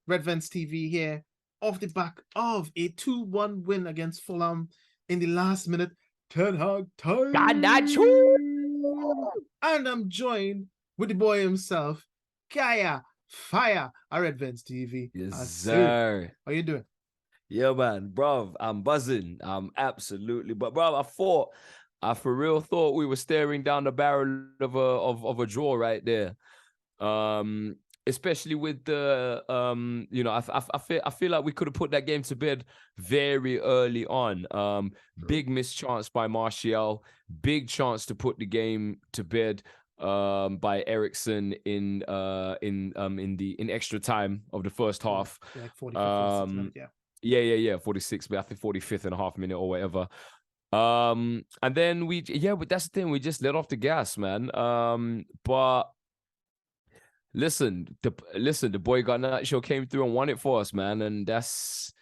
Red Vents TV here, off the back of a 2-1 win against Fulham in the last minute. Ten Hag time. And I'm joined with the boy himself, Kaya Fire, at Red Vents TV. Yes, sir. How you doing? Yeah, man, bro. I'm buzzing. I'm absolutely. But bro, I for real thought we were staring down the barrel of a draw right there. Especially with the I feel like we could have put that game to bed very early on. Big missed chance by Martial, big chance to put the game to bed by Ericsson in extra time of the first half. Yeah, like 45th, minute, yeah. Yeah, 46, but I think 45th and a half minute or whatever. And then but that's the thing, we just let off the gas, man. But listen, the boy Garnacho came through and won it for us, man, and that's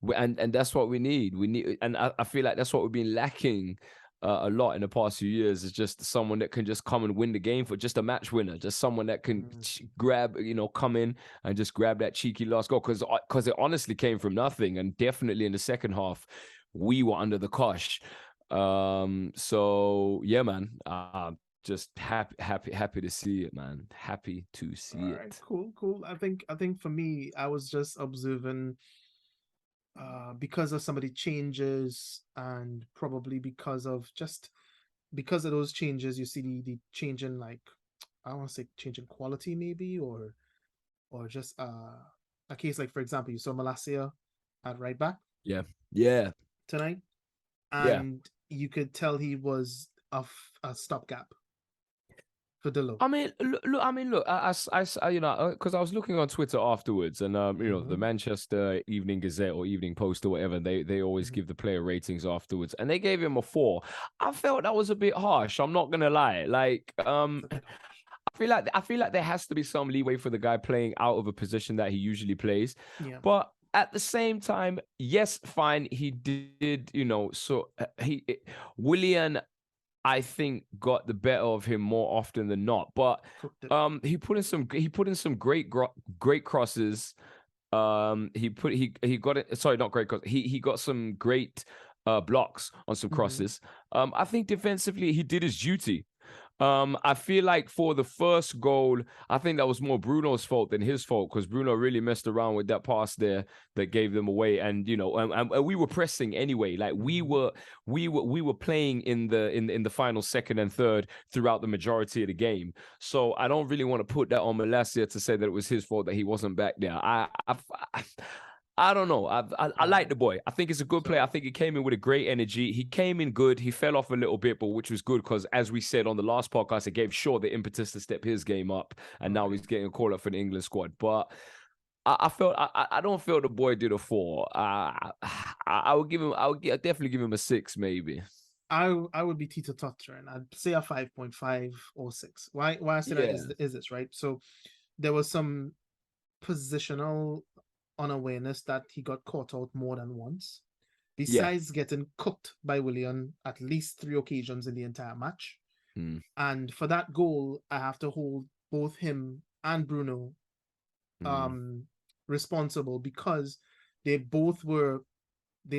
what we need. And I feel like that's what we've been lacking a lot in the past few years, is just someone that can just come and win the game, for just a match winner, just someone that can grab, come in and just grab that cheeky last goal, because it honestly came from nothing, and definitely in the second half we were under the cosh. So yeah, man, just happy to see it, man. Happy to see it. Right, cool. I think for me, I was just observing because of some of the changes, and probably because of those changes, you see the change in, like, I don't want to say change in quality maybe, or just a case like, for example, you saw Malacia at right back tonight, and you could tell he was a stopgap for Dillo. I mean, look. Because I was looking on Twitter afterwards, and the Manchester Evening Gazette or Evening Post or whatever, they always give the player ratings afterwards, and they gave him a 4. I felt that was a bit harsh. I'm not gonna lie. Like, I feel like there has to be some leeway for the guy playing out of a position that he usually plays, but at the same time, yes, fine, he did. Willian, I think, got the better of him more often than not, but he put in some great crosses. He got it. Sorry, not great crosses. He got some great blocks on some crosses. I think defensively he did his duty. I feel like for the first goal, I think that was more Bruno's fault than his fault, because Bruno really messed around with that pass there that gave them away. And and we were pressing anyway. Like we were playing in the final second and third throughout the majority of the game. So I don't really want to put that on Malacia to say that it was his fault that he wasn't back there. I don't know. I like the boy. I think it's a good player. I think he came in with a great energy. He came in good. He fell off a little bit, but which was good, because, as we said on the last podcast, it gave Shaw the impetus to step his game up, and now he's getting a call up for the England squad. But I don't feel the boy did a 4. I would definitely give him a 6, maybe. I would be teeter-tottering. I'd say a 5.5 or 6. Why I say that is this, right? So there was some positional unawareness that he got caught out more than once, besides getting cooked by Willian at least 3 occasions in the entire match. And for that goal, I have to hold both him and Bruno responsible, because they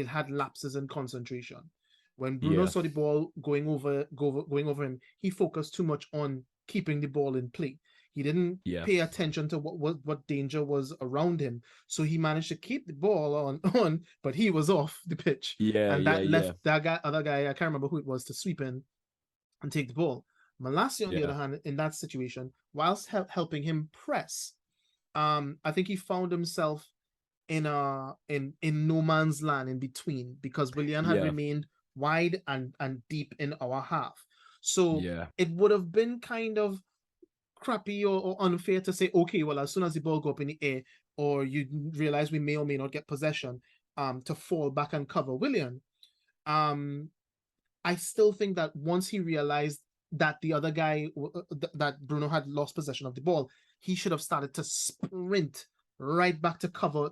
had lapses in concentration. When Bruno saw the ball going over him, he focused too much on keeping the ball in play. He didn't pay attention to what danger was around him. So he managed to keep the ball on, but he was off the pitch. And that left that other guy, I can't remember who it was, to sweep in and take the ball. Malacia, on the other hand, in that situation, whilst helping him press, I think he found himself in no man's land in between, because Willian had remained wide and deep in our half. So it would have been kind of crappy or unfair to say, okay, well, as soon as the ball go up in the air, or you realize we may or may not get possession, to fall back and cover Willian. I still think that once he realized that the other guy, that Bruno had lost possession of the ball, he should have started to sprint right back to cover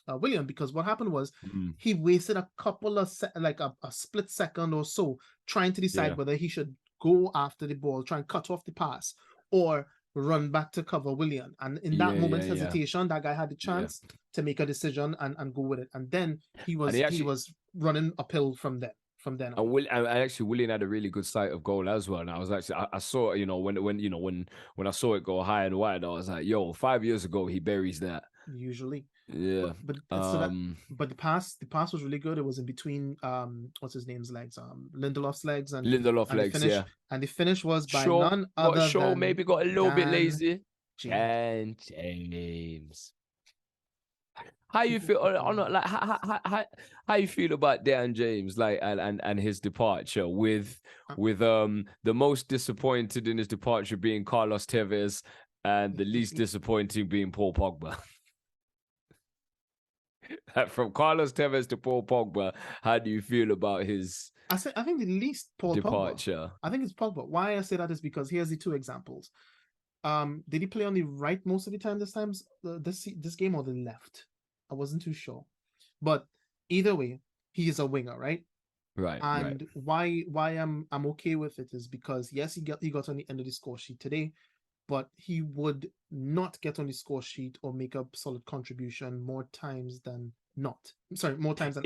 William, because what happened was he wasted a couple of a split second or so trying to decide whether he should go after the ball, try and cut off the pass, or run back to cover Willian. And in that moment's hesitation, that guy had the chance to make a decision and go with it. And then he was running uphill from there. From then on. And actually, Willian had a really good sight of goal as well. And I was actually, I saw it, when I saw it go high and wide, I was like, yo, 5 years ago, he buries that. Usually. Yeah. But the pass was really good. It was in between what's his name's legs? Lindelof's legs and And the finish was by none other than maybe got a little bit lazy. James. James. How you feel how you feel about Dan James, like, and his departure, with the most disappointed in his departure being Carlos Tevez and the least disappointing being Paul Pogba? From Carlos Tevez to Paul Pogba, how do you feel about his I think the least Paul departure? Pogba. I think it's Pogba. Why I say that is because here's the two examples. Did he play on the right most of the time this game, or the left? I wasn't too sure, but either way, he is a winger, right? Right. And why I'm okay with it is because yes, he got on the end of the score sheet today, but he would not get on the score sheet or make a solid contribution more times than not. Sorry, more times than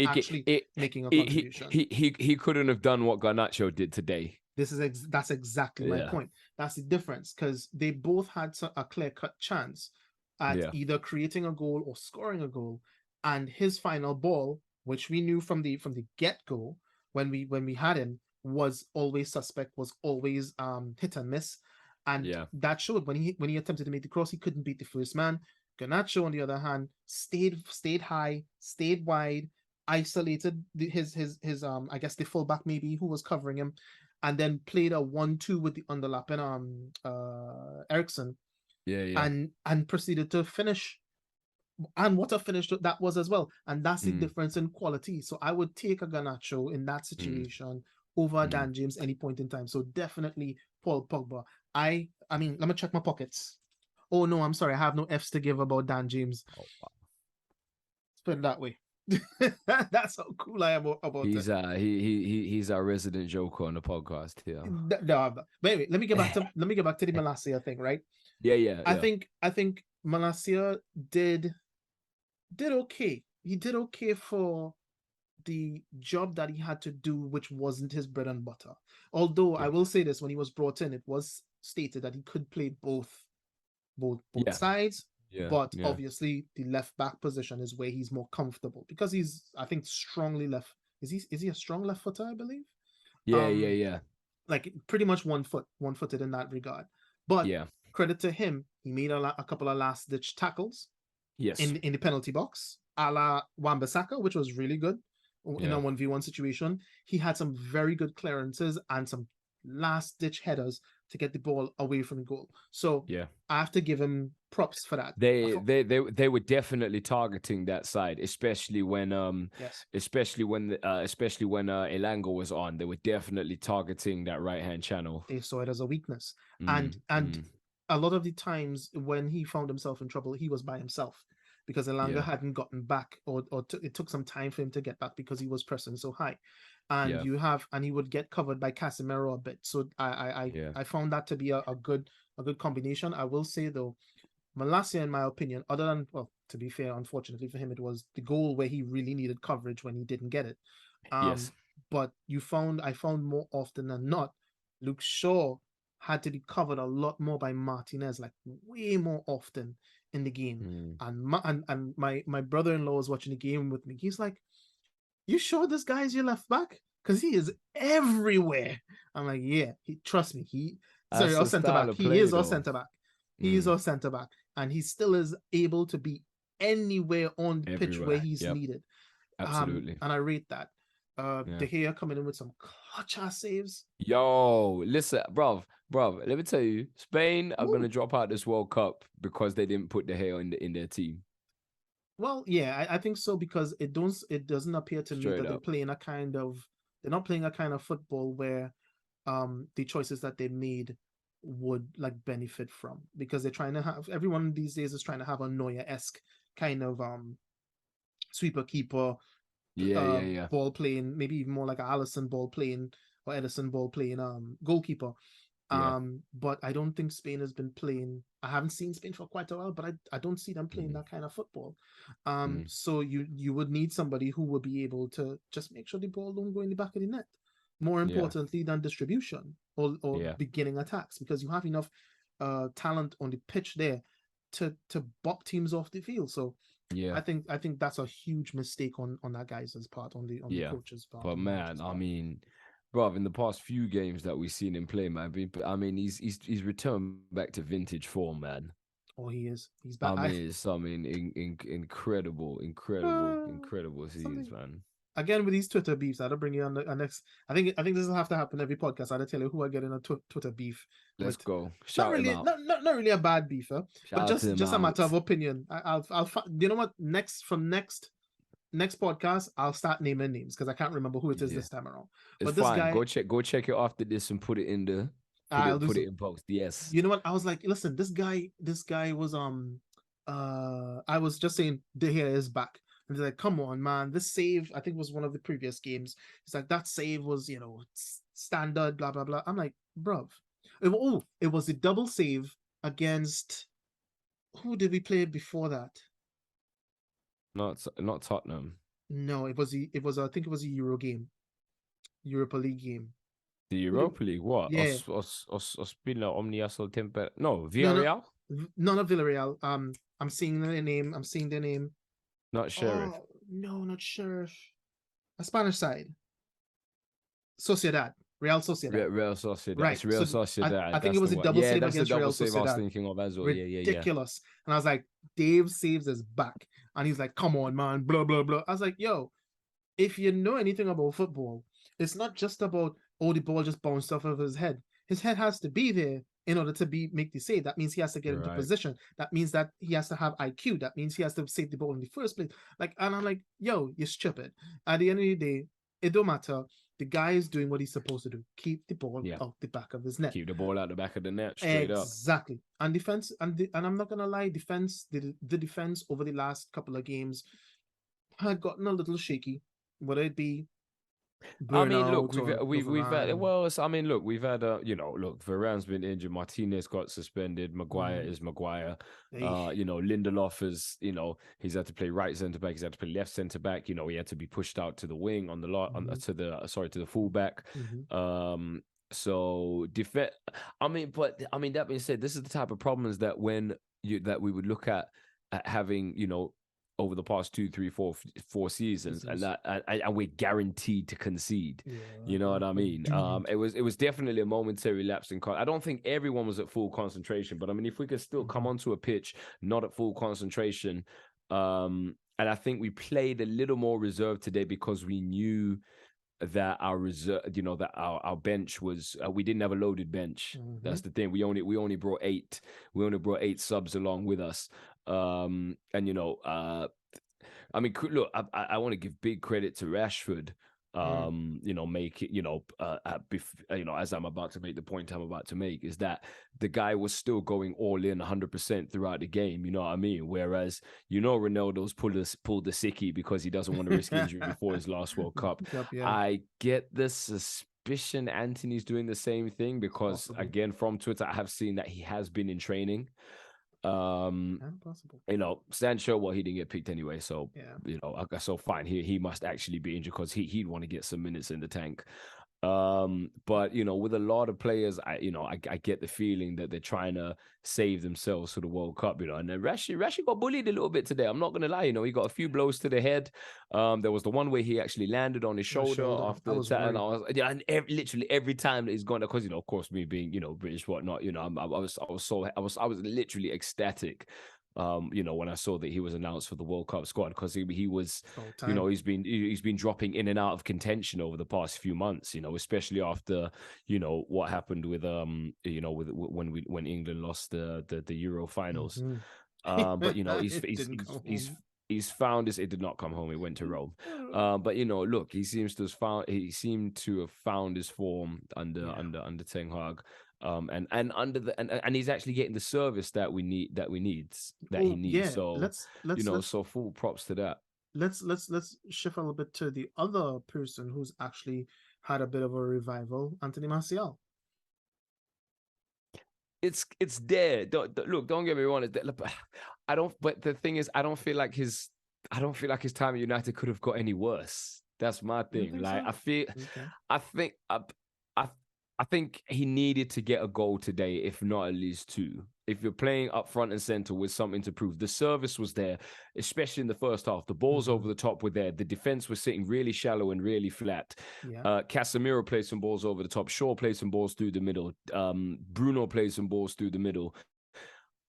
making a contribution. He couldn't have done what Garnacho did today. That's exactly my point. That's the difference, because they both had a clear-cut chance at either creating a goal or scoring a goal, and his final ball, which we knew from the get-go when we had him, was always suspect, was always hit and miss, and that showed when he attempted to make the cross, he couldn't beat the first man. Garnacho, on the other hand, stayed high, stayed wide, isolated his I guess the fullback maybe who was covering him, and then played a 1-2 with the underlapping Eriksson. And proceeded to finish. And what a finish that was as well. And that's the difference in quality. So I would take a Garnacho in that situation over Dan James any point in time. So definitely Paul Pogba. I mean, let me check my pockets. Oh no, I'm sorry, I have no F's to give about Dan James. Oh, wow. Let's put it that way. That's how cool I am about it. He's our resident joker on the podcast here. No, but anyway, let me get back to the Malacia thing, right? Yeah. I think Malacia did okay. He did okay for the job that he had to do, which wasn't his bread and butter. Although I will say this, when he was brought in, it was stated that he could play both sides. But obviously the left back position is where he's more comfortable, because he's, I think, strongly left. Is he a strong left footer, I believe? Yeah. Like pretty much one-footed in that regard. But credit to him, he made a couple of last ditch tackles. Yes. In the penalty box, a la Wan-Bissaka, which was really good in a 1v1 situation. He had some very good clearances and some last ditch headers to get the ball away from the goal. So I have to give him props for that. They were definitely targeting that side, especially when Elanga was on. They were definitely targeting that right hand channel. They saw it as a weakness, and a lot of the times when he found himself in trouble, he was by himself, because Elanga hadn't gotten back, or it took some time for him to get back because he was pressing so high. And he would get covered by Casemiro a bit. So I found that to be a good combination. I will say though, Malacia, in my opinion, other than, well, to be fair, unfortunately for him, it was the goal where he really needed coverage when he didn't get it. But I found more often than not, Luke Shaw had to be covered a lot more by Martinez, like way more often in the game. And my brother-in-law was watching the game with me. He's like, "You sure this guy is your left back? Because he is everywhere." I'm like, "Yeah, trust me. Our centre back. He is our centre back. He is our centre back, and he still is able to be anywhere on the pitch where he's needed." Absolutely. And I rate that. De Gea coming in with some clutch ass saves. Yo, listen, bruv, let me tell you, Spain are going to drop out this World Cup because they didn't put De Gea in their team. Well, yeah, I think so, because it doesn't appear to me that they're not playing a kind of football where the choices that they made would like benefit from, because they're trying to have, everyone these days is trying to have a Neuer-esque kind of sweeper keeper ball playing, maybe even more like an Alisson ball playing or Edison ball playing goalkeeper. But I don't think Spain has been playing. I haven't seen Spain for quite a while, but I don't see them playing that kind of football. So you would need somebody who would be able to just make sure the ball don't go in the back of the net. More importantly than distribution or beginning attacks, because you have enough talent on the pitch there to bop teams off the field. So I think that's a huge mistake on that guy's part, on the coach's part. But man, I mean, bro, in the past few games that we've seen him play, man, I mean, he's returned back to vintage form, man. Oh, he is. He's back. Incredible scenes, man. Again, with these Twitter beefs, I'll bring you on the next. I think this will have to happen every podcast. I'll tell you who I get in a Twitter beef. Let's go. Not really a bad beef, but just a matter of opinion. I'll you know what? Next podcast, I'll start naming names because I can't remember who it is this time around. It's but fine. This guy, go check it after this and put it in the. Put it in post. Yes. You know what? I was like, listen, this guy was I was just saying De Gea is back. And they're like, come on, man. This save, I think, was one of the previous games. It's like, that save was, standard, blah, blah, blah. I'm like, bruv. It was the double save against... Who did we play before that? Not Tottenham. No, I think it was a Euro game. Europa League game. The Europa League? What? Yeah. No, Villarreal? No, not Villarreal. I'm seeing their name. Not Sheriff. Oh, no, not Sheriff. A Spanish side. Sociedad. Real Sociedad. Real Sociedad. Right. It's Real Sociedad. I think it was a double save that's against the double Real save Sociedad. I was thinking of as well. Ridiculous. And I was like, Dave saves his back. And he's like, come on, man. Blah, blah, blah. I was like, yo, if you know anything about football, it's not just about, the ball just bounced off of his head. His head has to be there in order to make the save. That means he has to get into position. That means that he has to have IQ. That means he has to save the ball in the first place. And I'm like, yo, you're stupid. At the end of the day, it don't matter. The guy is doing what he's supposed to do. Keep the ball out the back of his net. Keep the ball out the back of the net, straight up. Exactly. And defense, and I'm not gonna lie, the defense over the last couple of games had gotten a little shaky. Whether it be we've had Varane's been injured, Martinez got suspended, Maguire is Maguire. Lindelof is, he's had to play right centre back, he's had to play left centre back, he had to be pushed out to the wing on the to the fullback. So that being said, this is the type of problems that that we would look at having, over the past 2, 3, 4 seasons, and we're guaranteed to concede. You know what I mean? It was definitely a momentary lapse in. I don't think everyone was at full concentration, but I mean, if we could still come onto a pitch not at full concentration, and I think we played a little more reserved today because we knew that our reserve, that our bench was, we didn't have a loaded bench. That's the thing. We only brought 8. We only brought 8 subs along with us. I mean, look, I want to give big credit to Rashford. Make it, as I'm about to make the point I'm about to make, is that the guy was still going all in 100% throughout the game. You know what I mean? Whereas, Ronaldo's pulled the sickie because he doesn't want to risk injury before his last World Cup. I get the suspicion Anthony's doing the same thing because, again, from Twitter, I have seen that he has been in training. Sancho, he didn't get picked anyway, so so fine, he must actually be injured because he'd want to get some minutes in the tank. But with a lot of players, I get the feeling that they're trying to save themselves for the World Cup, and then Rashi got bullied a little bit today. I'm not gonna lie, he got a few blows to the head. There was the one where he actually landed on his shoulder after the attack, and I was literally every time that he's gone, because of course, me being British, whatnot, I was literally ecstatic. When I saw that he was announced for the World Cup squad, because he was, he's been dropping in and out of contention over the past few months, especially after, what happened with, when England lost the Euro finals. But, he's found this. It did not come home. It went to Rome. But look, he seemed to have found his form under Ten Hag. And he's actually getting the service that he needs. So so full props to that. Let's shift a little bit to the other person who's actually had a bit of a revival, Anthony Martial. it's there. Don't get me wrong. I don't. But the thing is, I don't feel like his time at United could have got any worse. That's my thing. Like so? I think I think he needed to get a goal today, if not at least two. If you're playing up front and center with something to prove, the service was there, especially in the first half. The balls over the top were there. The defense was sitting really shallow and really flat. Yeah. Casemiro played some balls over the top. Shaw played some balls through the middle. Bruno played some balls through the middle.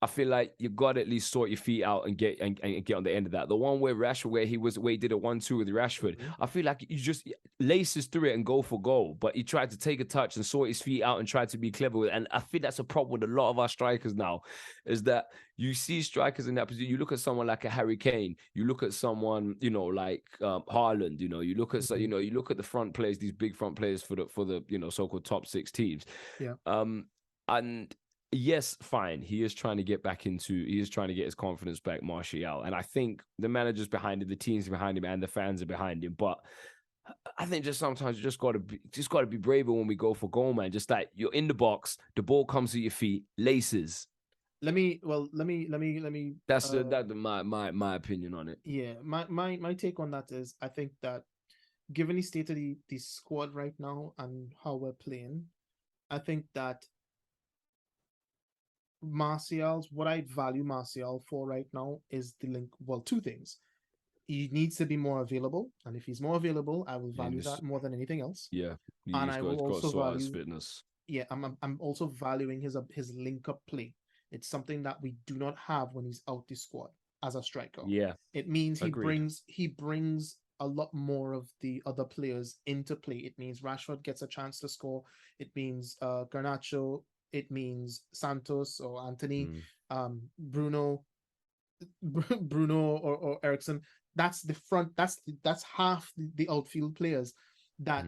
I feel like you got to at least sort your feet out and get on the end of that. The one where Rashford, where he did a 1-2 with Rashford, I feel like you just laces through it and go for goal. But he tried to take a touch and sort his feet out and tried to be clever with it. And I think that's a problem with a lot of our strikers now, is that you see strikers in that position. You look at someone like a Harry Kane. You look at someone, like Haaland. You look at you look at the front players, these big front players for the so-called top 6 teams. Yeah. And yes, fine. He is trying to get his confidence back, Martial. And I think the managers behind him, the teams behind him, and the fans are behind him. But I think just sometimes you just gotta be braver when we go for goal, man. Just like you're in the box, the ball comes to your feet, laces. Let me. That's my opinion on it. Yeah, my take on that is, I think that given the state of the squad right now and how we're playing, I think that what I value Martial for right now is the link. Well, two things. He needs to be more available, and if he's more available, I will value that more than anything else. Yeah, and I will also value his fitness. Yeah, I'm also valuing his link up play. It's something that we do not have when he's out the squad as a striker. Yeah, it means he brings a lot more of the other players into play. It means Rashford gets a chance to score. It means Garnacho. It means Santos or Anthony, Bruno or Ericsson. That's the front. That's half the outfield players that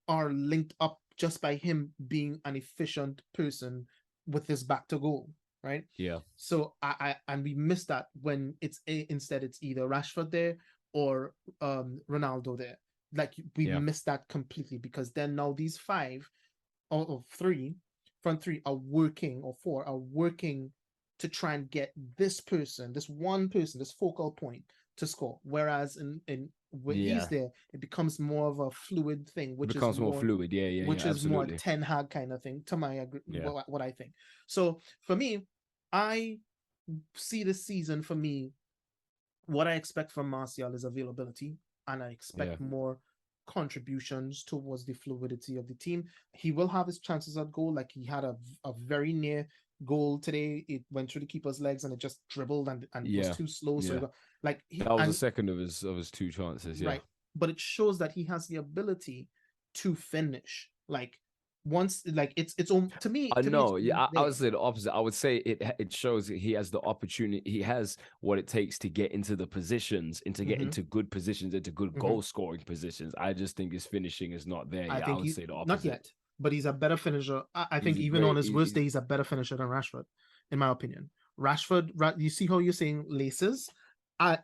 are linked up just by him being an efficient person with his back to goal, right? Yeah. So and we miss that when instead it's either Rashford there or Ronaldo there. Like we miss that completely, because then now these 5 or 3 front 3 are working, or 4 are working to try and get this one person, this focal point to score. Whereas when he's there, it becomes more of a fluid thing, which is more fluid. Which is more Ten Hag kind of thing, to my what I think. So for me, I see this season, for me, what I expect from Martial is availability, and I expect more contributions towards the fluidity of the team. He will have his chances at goal. Like he had a very near goal today. It went through the keeper's legs and it just dribbled and was too slow. So that was the second of his 2 chances. Yeah, right. But it shows that he has the ability to finish. Like once, like it's to me. I would say the opposite. I would say it shows that he has the opportunity. He has what it takes to get into the positions, and to get into good positions, into good goal scoring positions. I just think his finishing is not there yet. I would say the opposite. Not yet, but he's a better finisher. I think even on his worst day, he's a better finisher than Rashford, in my opinion. Rashford, you see how you're saying laces?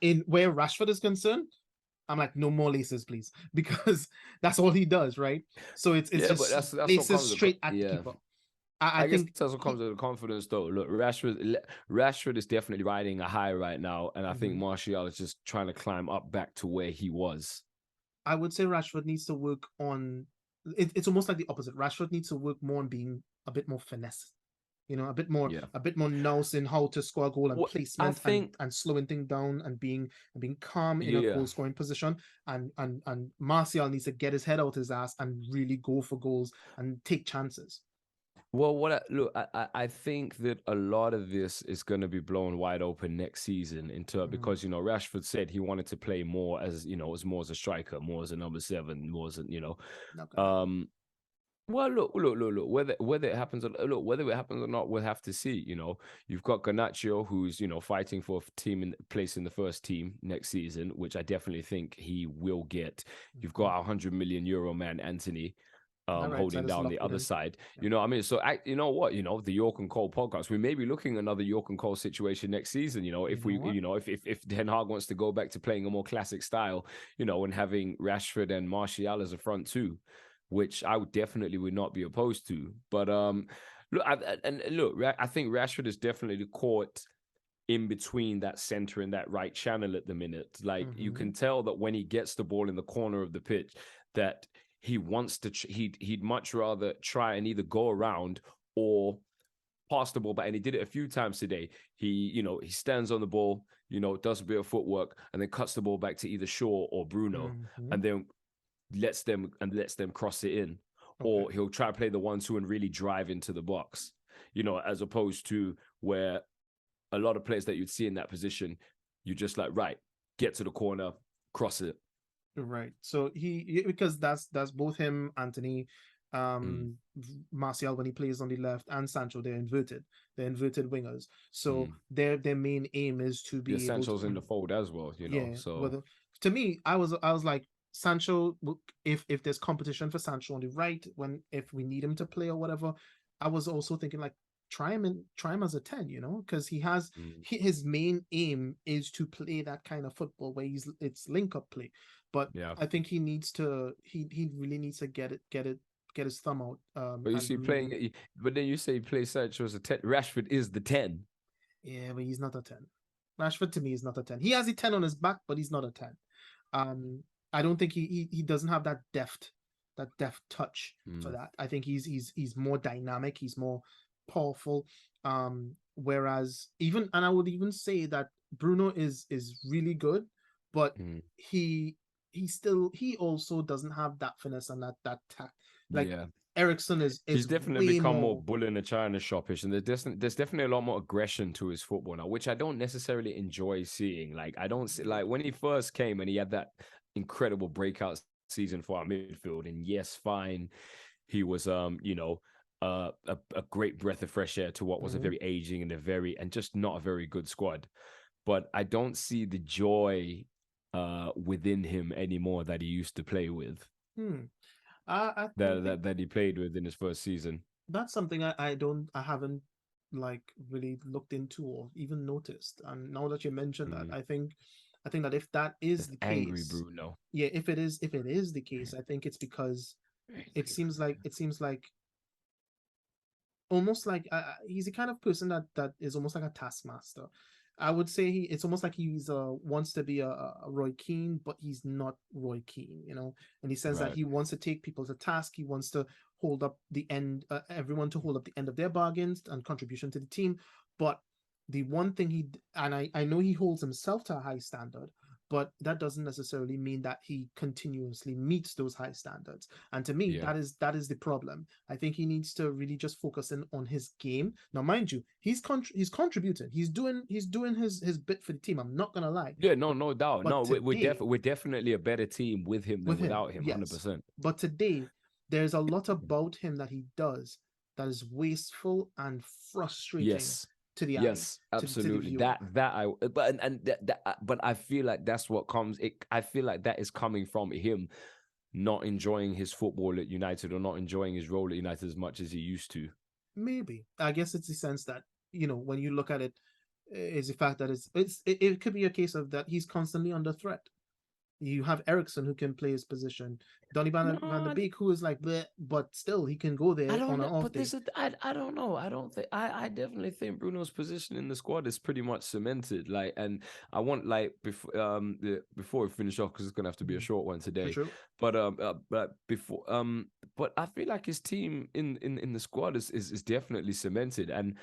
In where Rashford is concerned, I'm like, no more laces, please, because that's all he does, right? So it's just that's laces straight at the keeper. I think that's what comes with the confidence, though. Look, Rashford is definitely riding a high right now, and I think Martial is just trying to climb up back to where he was. I would say Rashford needs to work on. It's almost like the opposite. Rashford needs to work more on being a bit more finesse. A bit more nous in how to score a goal and placement, and slowing things down and being calm in a goal scoring position. And Martial needs to get his head out his ass and really go for goals and take chances. Well, I think that a lot of this is going to be blown wide open next season because Rashford said he wanted to play more as more as a striker, more as a number 7, more as Well, look. Whether it happens or not, we'll have to see. You've got Garnacho, who's fighting for a place in the first team next season, which I definitely think he will get. You've got €100 million man, Anthony, holding down the other side. You know what I mean? So you know what? The York and Cole podcast, we may be looking at another York and Cole situation next season. If Ten Hag wants to go back to playing a more classic style, and having Rashford and Martial as a front 2. Which I would not be opposed to. But I think Rashford is definitely caught in between that center and that right channel at the minute. Like you can tell that when he gets the ball in the corner of the pitch, that he wants to. He'd much rather try and either go around or pass the ball back. And he did it a few times today. He stands on the ball, does a bit of footwork, and then cuts the ball back to either Shaw or Bruno, and then lets them cross it in. Or he'll try to play the 1-2 and really drive into the box, as opposed to where a lot of players that you'd see in that position, you just like, right, get to the corner, cross it. Right. So because that's both him, Anthony, Martial when he plays on the left, and Sancho, they're inverted wingers. So their main aim is to be Sancho's in the fold as well, So to me, I was like, Sancho, if there's competition for Sancho on the right, if we need him to play or whatever, I was also thinking like try him as a 10, because he has his main aim is to play that kind of football where it's link up play. But I think he really needs to get his thumb out. But you see but then you say play Sancho as a 10. Rashford is the 10. Yeah, but he's not a 10. Rashford to me is not a 10. He has a 10 on his back, but he's not a 10. I don't think he doesn't have that deft touch for that. I think he's more dynamic, he's more powerful. Whereas I would even say that Bruno is really good, but he also doesn't have that finesse and that tact. Like Eriksen is he's definitely become more bull in the china shopish, and there's definitely a lot more aggression to his football now, which I don't necessarily enjoy seeing. Like I don't see, like when he first came and he had that incredible breakout season for our midfield, and yes, fine, he was a great breath of fresh air to what was a very aging and just not a very good squad. But I don't see the joy within him anymore that he used to play with. That he played with in his first season. That's something I haven't like really looked into or even noticed. And now that you mentioned that, I think that if that is the angry case, Bruno. Yeah, if it is the case, I think it's because it seems like almost like he's the kind of person that is almost like a taskmaster. I would say it's almost like he's wants to be a Roy Keane, but he's not Roy Keane, in the sense that he wants to take people to task. He wants to hold up the end, everyone to hold up the end of their bargains and contribution to the team. But the one thing I know he holds himself to a high standard, but that doesn't necessarily mean that he continuously meets those high standards. And to me, that is the problem. I think he needs to really just focus in on his game. Now, mind you, he's contributing. He's doing his bit for the team. I'm not gonna lie. Yeah, no doubt. But no, we're definitely a better team with him than without him. 100%. But today, there's a lot about him that he does that is wasteful and frustrating. Yes. To the yes, eye, absolutely. But I feel like that's what comes. I feel like that is coming from him not enjoying his football at United or not enjoying his role at United as much as he used to. Maybe I guess it's the sense that when you look at it, is the fact that it could be a case of that he's constantly under threat. You have Eriksen who can play his position. Donny van der Beek, who is like, bleh, but still he can go there on an off day. I don't know. I definitely think Bruno's position in the squad is pretty much cemented. Like, and I want before we finish off, because it's gonna have to be a short one today. Sure. But I feel like his team in the squad is definitely cemented, and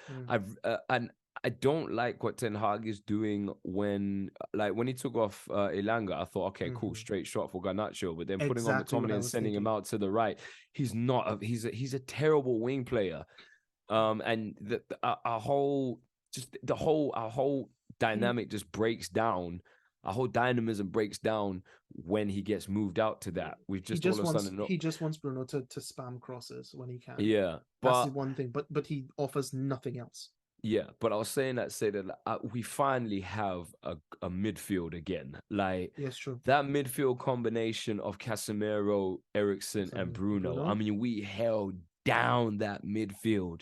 I don't like what Ten Hag is doing when he took off Elanga. I thought, okay, cool, straight shot for Garnacho. But then putting on McTominay and sending him out to the right, he's a terrible wing player. And our whole dynamic just breaks down. Our whole dynamism breaks down when he gets moved out to that. He just wants Bruno to spam crosses when he can. Yeah, that's the one thing. But he offers nothing else. Yeah, but I was saying that we finally have a midfield again. Like, yes, true. That midfield combination of Casemiro, Eriksen, and Bruno. I mean, we held down that midfield.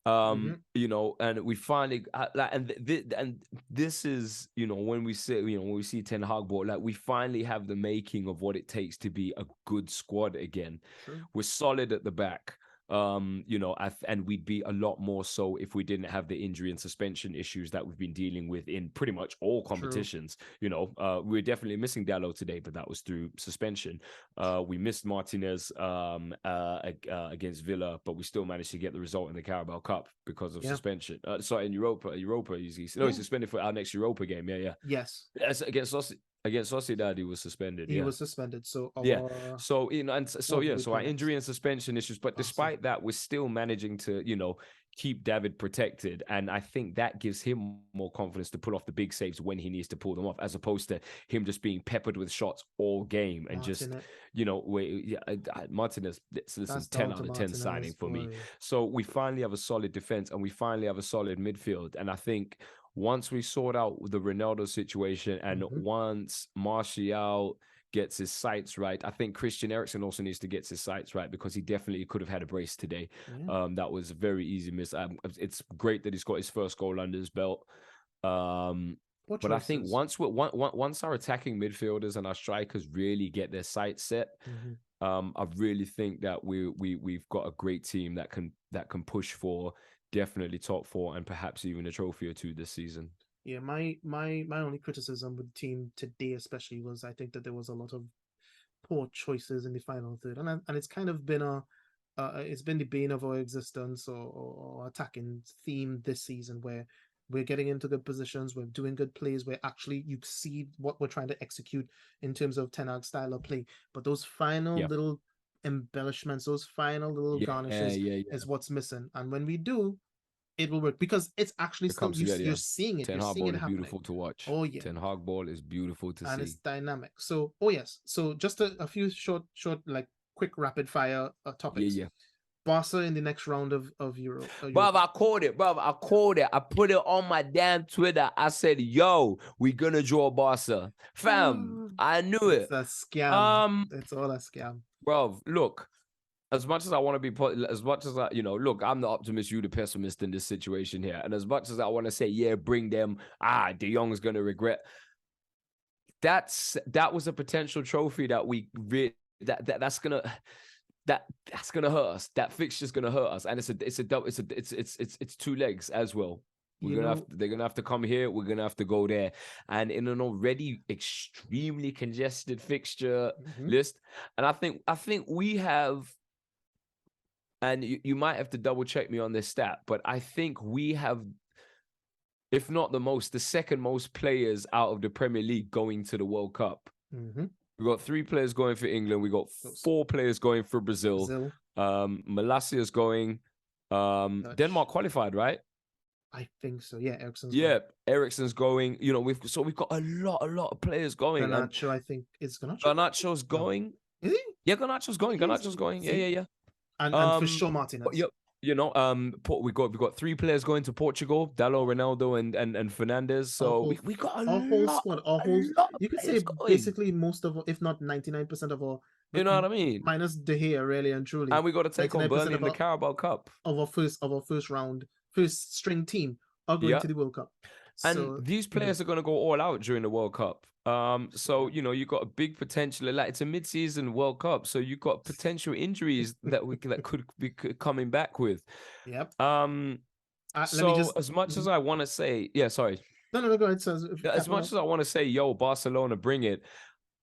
And we finally and this is when we see Ten Hag ball, like we finally have the making of what it takes to be a good squad again. True. We're solid at the back. And we'd be a lot more so if we didn't have the injury and suspension issues that we've been dealing with in pretty much all competitions. True. We're definitely missing Dallo today, but that was through suspension. We missed Martinez against Villa, but we still managed to get the result in the Carabao Cup because of suspension. Sorry, in Europa, he's suspended for our next Europa game. Yeah. Yes. Against Sociedad, he was suspended. He was suspended. So So our injury and suspension issues. But despite that, we're still managing to keep David protected, and I think that gives him more confidence to pull off the big saves when he needs to pull them off, as opposed to him just being peppered with shots all game and Martinez. Listen, 10 out of 10 signing for me. So we finally have a solid defense and we finally have a solid midfield, and I think once we sort out the Ronaldo situation and once Martial gets his sights right, I think Christian Eriksen also needs to get his sights right, because he definitely could have had a brace today. That was a very easy miss. It's great that he's got his first goal under his belt. But I think once our attacking midfielders and our strikers really get their sights set, I really think that we've got a great team that can push for definitely top 4 and perhaps even a trophy or 2 this season. Yeah, my only criticism with the team today, especially, was I think that there was a lot of poor choices in the final third, and it's kind of been it's been the bane of our existence or attacking theme this season, where we're getting into good positions, we're doing good plays, where actually you see what we're trying to execute in terms of Ten Hag style of play, but those final little embellishments, those final little garnishes is what's missing, and when we do, it will work, because it's actually still you're seeing it. Ten Hag ball is beautiful to watch. Oh yeah, Ten Hag ball is beautiful to see, and it's dynamic. So so just a few short like quick rapid fire topics. Barca in the next round of Euro. Bruv, I called it. I put it on my damn Twitter. I said, yo, we gonna draw Barca. Fam, I knew it. It's a scam. It's all a scam. Bruv, look, as much as I want to be as much as I, look, I'm the optimist, you the pessimist in this situation here. And as much as I want to say, yeah, bring them, De Jong's gonna regret. That was a potential trophy that that's gonna hurt us. That fixture's gonna hurt us, and it's 2 legs as well. They're gonna have to come here. We're gonna have to go there, and in an already extremely congested fixture list. And I think we have, and you might have to double check me on this stat, but I think we have, if not the second most players out of the Premier League going to the World Cup. We got 3 players going for England. We got 4 players going for Brazil. Malasia's going. Denmark qualified, right? I think so. Yeah, Eriksen's going. Eriksen's going. We've got a lot of players going. Garnacho, I think, is Garnacho. Garnacho's going. Is he? Yeah, Garnacho's going. Garnacho's going. Yeah. And for sure, Martinez. We got 3 players going to Portugal: Dallo, Ronaldo, and Fernandez. So we got our whole squad. You could say basically most of, if not 99% of our. You know what I mean? Minus De Gea, really and truly. And we got to take on Burnley in the Carabao Cup of our first round, first string team are going to the World Cup. And these players are going to go all out during the World Cup. So you got a big potential. Like, it's a mid-season World Cup, so you got potential injuries that could be coming back with. Yep. As much as I want to say, sorry. No, go ahead. As much as I want to say, yo, Barcelona, bring it.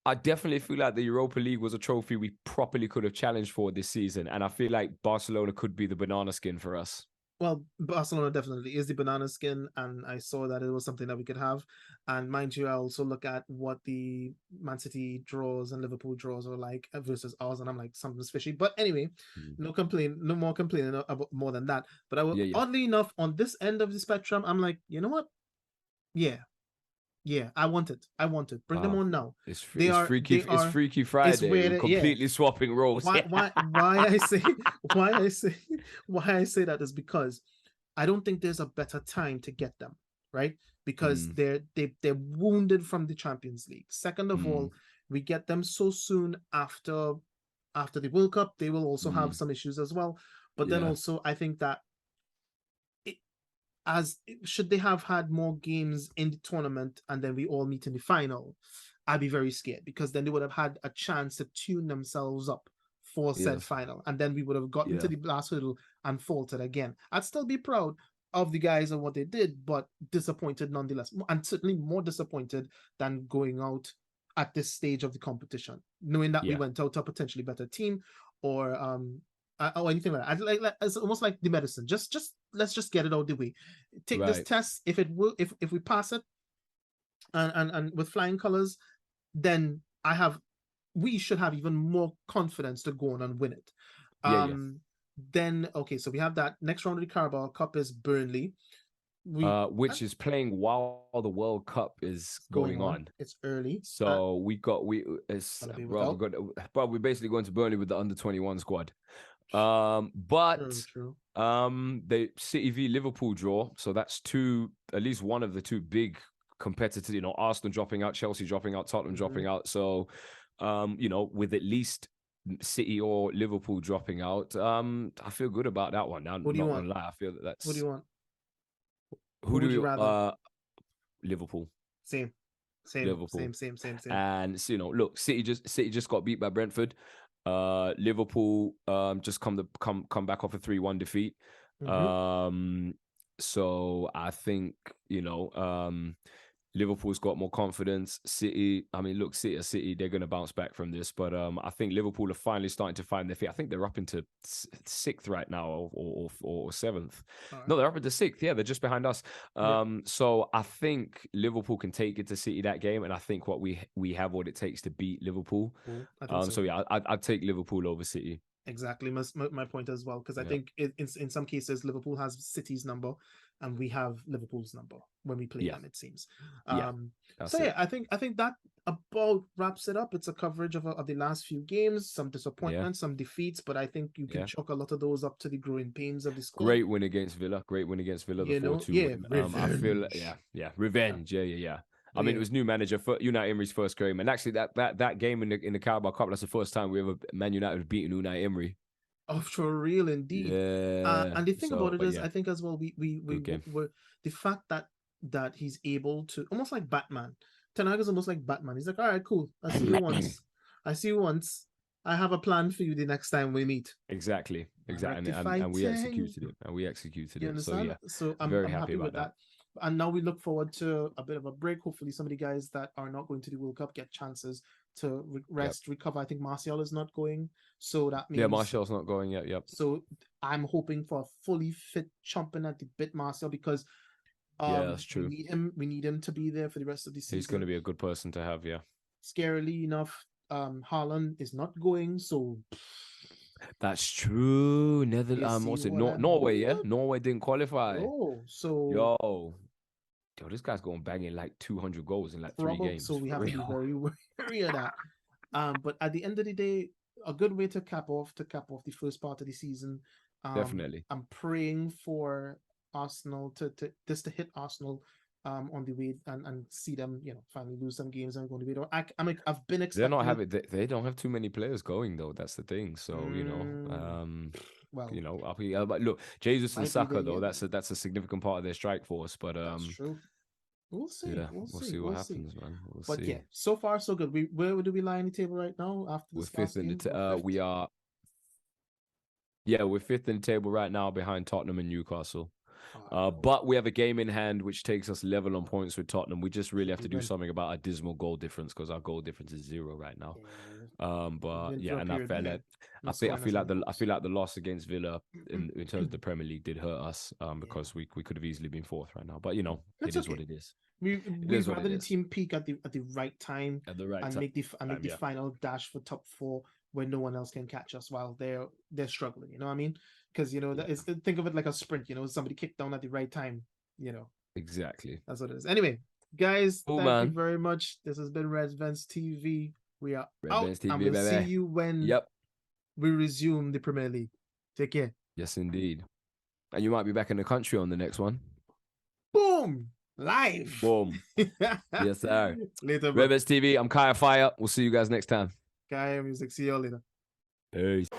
I definitely feel like the Europa League was a trophy we properly could have challenged for this season, and I feel like Barcelona could be the banana skin for us. Well, Barcelona definitely is the banana skin, and I saw that it was something that we could have. And mind you, I also look at what the Man City draws and Liverpool draws are like versus ours, and I'm like, something's fishy. But anyway, no more complaining about more than that. But oddly enough, on this end of the spectrum, I'm like, you know what? Yeah, I want it. Bring them on now. It's Freaky Friday. Completely swapping roles. Why I say that is because I don't think there's a better time to get them, right? Because they're wounded from the Champions League. Second of all, we get them so soon after the World Cup. They will also have some issues as well. But then also, I think that should they have had more games in the tournament and then we all meet in the final, I'd be very scared, because then they would have had a chance to tune themselves up for said final, and then we would have gotten to the last hurdle and faltered again. I'd still be proud of the guys and what they did, but disappointed nonetheless, and certainly more disappointed than going out at this stage of the competition, knowing that we went out to a potentially better team, or anything like that. Like it's almost like the medicine. Just let's just get it out the way. Take this test. If it will, if we pass it, and with flying colors, then we should have even more confidence to go on and win it. Then okay, so we have that next round of the Carabao Cup is Burnley, which is playing while the World Cup is going on. It's early, so we're basically going to Burnley with the under-21 squad. But true. The City v Liverpool draw, so that's at least one of the two big competitors. You know, Arsenal dropping out, Chelsea dropping out, Tottenham dropping out. So, you know, with at least City or Liverpool dropping out, I feel good about that one. Now, what do you want? Lie, I feel that's. What do you want? Who do you rather? Liverpool. Same. Liverpool. Same. And so, you know, look, City just got beat by Brentford. Liverpool just come back off a 3-1 defeat. So I think, you know, Liverpool's got more confidence. City, I mean, look, City, they're going to bounce back from this. But I think Liverpool are finally starting to find their feet. I think they're up into 6th right now, or 7th. Right. No, they're up into 6th. Yeah, they're just behind us. So I think Liverpool can take it to City that game, and I think we have what it takes to beat Liverpool. So yeah, I'd take Liverpool over City. Exactly, my point as well, because I think in some cases Liverpool has City's number and we have Liverpool's number when we play them, it seems. I think that about wraps it up. It's a coverage of the last few games, some disappointments, some defeats, but I think you can chalk a lot of those up to the growing pains of the squad. Great win against Villa. The 4-2 win. I feel revenge. Yeah. I mean, it was new manager for Unai Emery's first game, and actually that game in the Carabao Cup, that's the first time Man United have beaten Unai Emery. Oh, for real, indeed. Yeah. And the thing about it is, I think as well, we the fact that he's able to, almost like Batman. Ten Hag is almost like Batman. He's like, all right, cool. I see you once. I have a plan for you the next time we meet. Exactly. And we executed it. So yeah. So I'm very happy with that. And now we look forward to a bit of a break. Hopefully some of the guys that are not going to the World Cup get chances to rest, recover. I think Martial is not going. So that means... Yeah, Martial's not going yet, yep. So I'm hoping for a fully fit, chomping at the bit Martial, because that's true. We need him to be there for the rest of the season. He's going to be a good person to have, yeah. Scarily enough, Haaland is not going, so... That's true. Netherlands, Norway, yeah? Norway didn't qualify. Oh, so... Yo, this guy's going banging like 200 goals in like 3 games. So we have to be very wary of that. But at the end of the day, a good way to cap off the first part of the season. Definitely. I'm praying for Arsenal to hit Arsenal on the way and see them, finally lose some games and go on the way. I've been expecting. They don't have too many players going though. That's the thing. So but look, Jesus and Saka though, that's a significant part of their strike force. But that's true. We'll see. Yeah, we'll see what happens, man. But yeah, so far so good. Where do we lie in the table right now after this? We're 5th in the we are. Yeah, we're 5th in the table right now behind Tottenham and Newcastle. But we have a game in hand which takes us level on points with Tottenham. We just really have to do something about our dismal goal difference, because our goal difference is 0 right now. But yeah, and I feel like the loss against Villa in terms of the Premier League did hurt us, because we could have easily been 4th right now. But it is what it is. We'd rather the team peak at the right time and make the final dash for top 4 when no one else can catch us while they're struggling. You know what I mean? Because think of it like a sprint. Somebody kicked down at the right time. Exactly. That's what it is. Anyway, guys, thank you very much. This has been Red Vents TV. We are out, and we'll see you when we resume the Premier League. Take care. Yes, indeed. And you might be back in the country on the next one. Boom! Live. Boom. Yes, sir. Later, Red Vents TV. I'm Kaya Fire. We'll see you guys next time. Kaya Music. See you later. Peace.